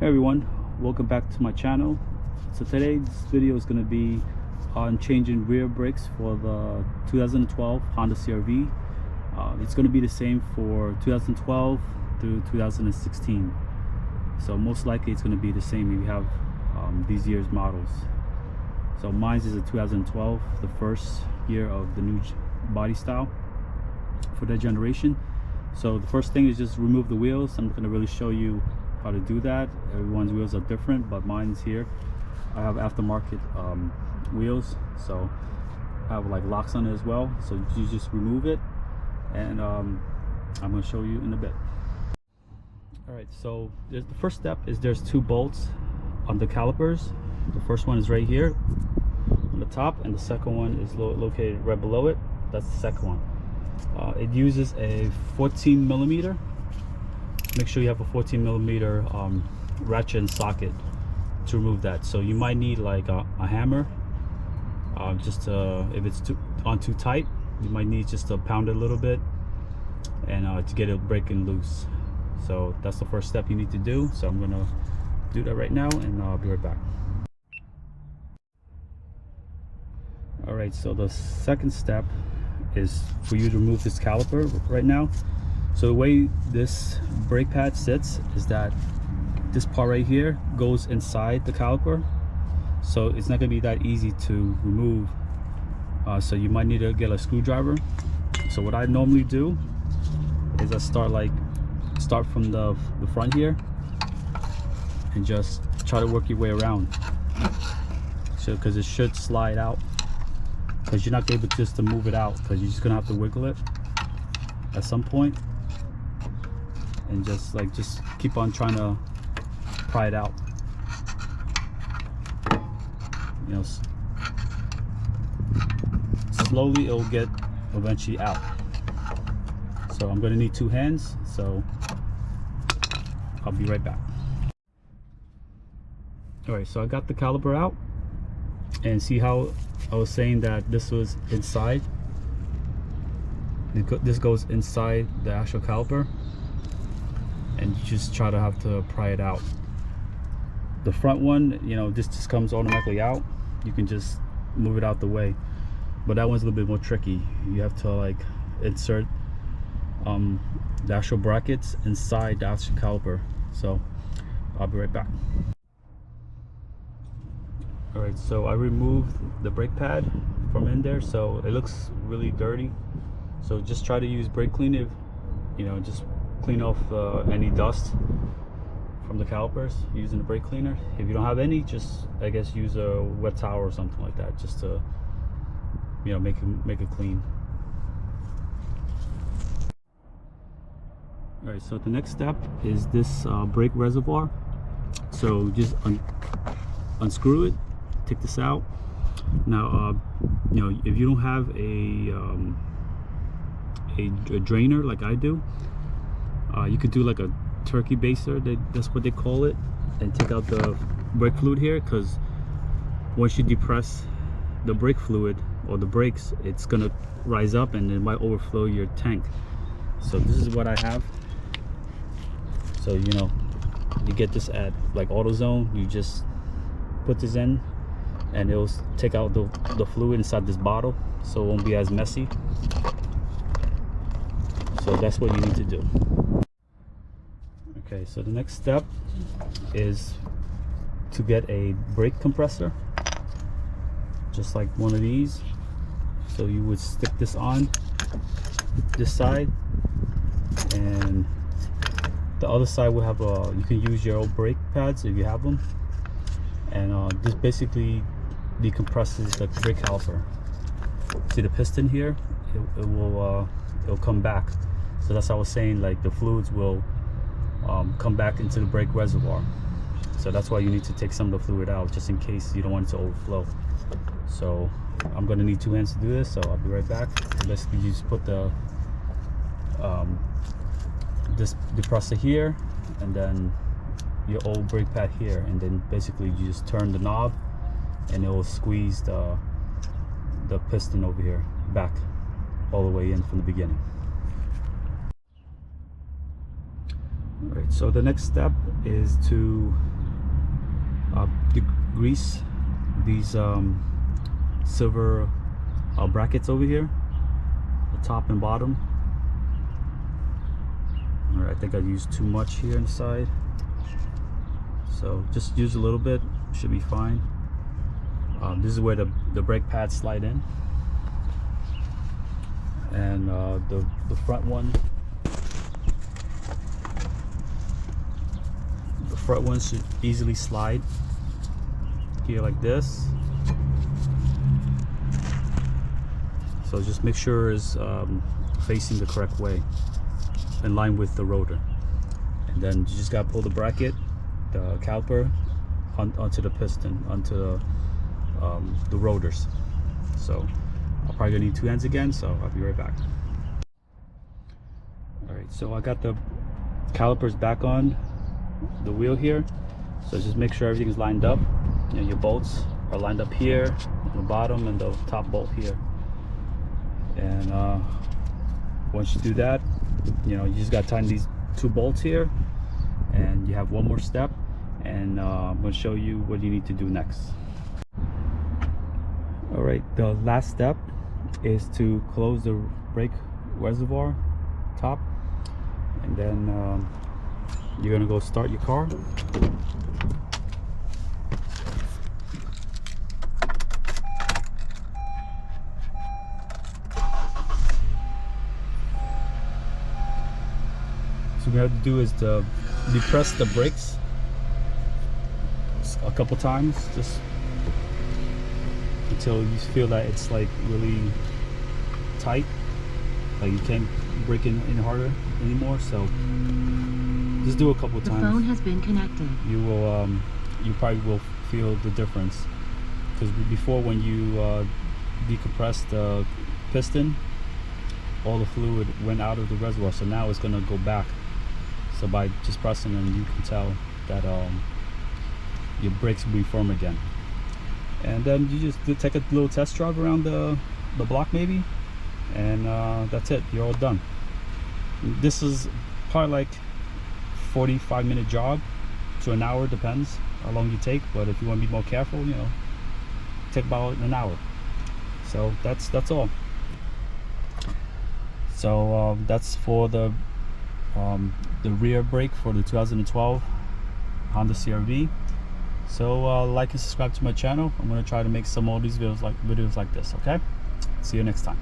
Hey everyone, welcome back to my channel. So today's video is going to be on changing rear brakes for the 2012 Honda CRV. It's going to be the same for 2012 through 2016. So most likely it's going to be the same if you have these year's models. So mine is a 2012, the first year of the new body style for that generation. So the first thing is just remove the wheels. I'm not going to really show you how to do that. Everyone's wheels are different, but mine's here. I have aftermarket wheels, so I have like locks on it as well. So you just remove it, and I'm going to show you in a bit. All right, so the first step is there's two bolts on the calipers. The first one is right here on the top, and the second one is located right below it. That's the second one. It uses a 14 millimeter. Make sure you have a 14 millimeter ratchet and socket to remove that. So you might need like a hammer, if it's too tight, you might need just to pound it a little bit and to get it breaking loose. So that's the first step you need to do. So I'm gonna do that right now, and I'll be right back. All right, so the second step is for you to remove this caliper right now. So the way this brake pad sits is that this part right here goes inside the caliper, so it's not going to be that easy to remove. So you might need to get a screwdriver. So what I normally do is I start from the front here and just try to work your way around, so because it should slide out, because you're not able just to move it out, because you're just gonna have to wiggle it at some point, and just keep on trying to pry it out. You know, slowly it'll get eventually out. So I'm gonna need two hands, so I'll be right back. All right, so I got the caliper out, and see how I was saying that this was inside. This goes inside the actual caliper, and you just try to have to pry it out. The front one, you know, this just comes automatically out. You can just move it out the way, but that one's a little bit more tricky. You have to like insert the actual brackets inside the actual caliper. So I'll be right back. All right, so I removed the brake pad from in there, so it looks really dirty. So just try to use brake cleaner, you know, just clean off any dust from the calipers using the brake cleaner. If you don't have any, just I guess use a wet towel or something like that, just to, you know, make it clean. All right, so the next step is this brake reservoir. So just unscrew it, take this out. Now you know, if you don't have a drainer like I do, you could do like a turkey baster, that's what they call it, and take out the brake fluid here, because once you depress the brake fluid or the brakes, it's gonna rise up and it might overflow your tank. So this is what I have. So you know, you get this at like AutoZone. You just put this in, and it'll take out the fluid inside this bottle, so it won't be as messy. So that's what you need to do. Okay, so the next step is to get a brake compressor, just like one of these. So you would stick this on this side, and the other side will have you can use your old brake pads if you have them, and this basically decompresses the brake caliper. See the piston here? It'll come back. So that's how I was saying, like the fluids will come back into the brake reservoir. So that's why you need to take some of the fluid out, just in case you don't want it to overflow. So I'm gonna need two hands to do this, so I'll be right back. So basically you just put the this depressor here, and then your old brake pad here, and then basically you just turn the knob, and it will squeeze the piston over here back all the way in from the beginning. Alright, so the next step is to grease these silver brackets over here, the top and bottom. Alright, I think I used too much here inside, so just use a little bit, should be fine. This is where the brake pads slide in, and the front one, should easily slide here like this. So just make sure it's facing the correct way, in line with the rotor. And then you just gotta pull the bracket, the caliper, onto the piston, onto the rotors. So I'll probably need 2 hands again, so I'll be right back. Alright, so I got the calipers back on the wheel here, so just make sure everything is lined up. You know, your bolts are lined up here on the bottom, and the top bolt here. And once you do that, you know, you just got to tighten these 2 bolts here, and you have one more step, and I'm going to show you what you need to do next. All right, the last step is to close the brake reservoir top, and then you're going to go start your car. So what we have to do is to depress the brakes a couple times, just until you feel that it's like really tight, like you can't brake in harder anymore. So just do a couple times. The phone has been connected. You will you probably will feel the difference, because before, when you decompress the piston, all the fluid went out of the reservoir, so now it's going to go back. So by just pressing them, you can tell that your brakes will be firm again. And then you just take a little test drive around the block maybe, and that's it, you're all done. This is probably like 45-minute job to an hour, depends how long you take, but if you want to be more careful, you know, take about an hour. So that's all. So that's for the rear brake for the 2012 Honda CRV. So like and subscribe to my channel. I'm going to try to make some more of these videos like this. Okay, see you next time.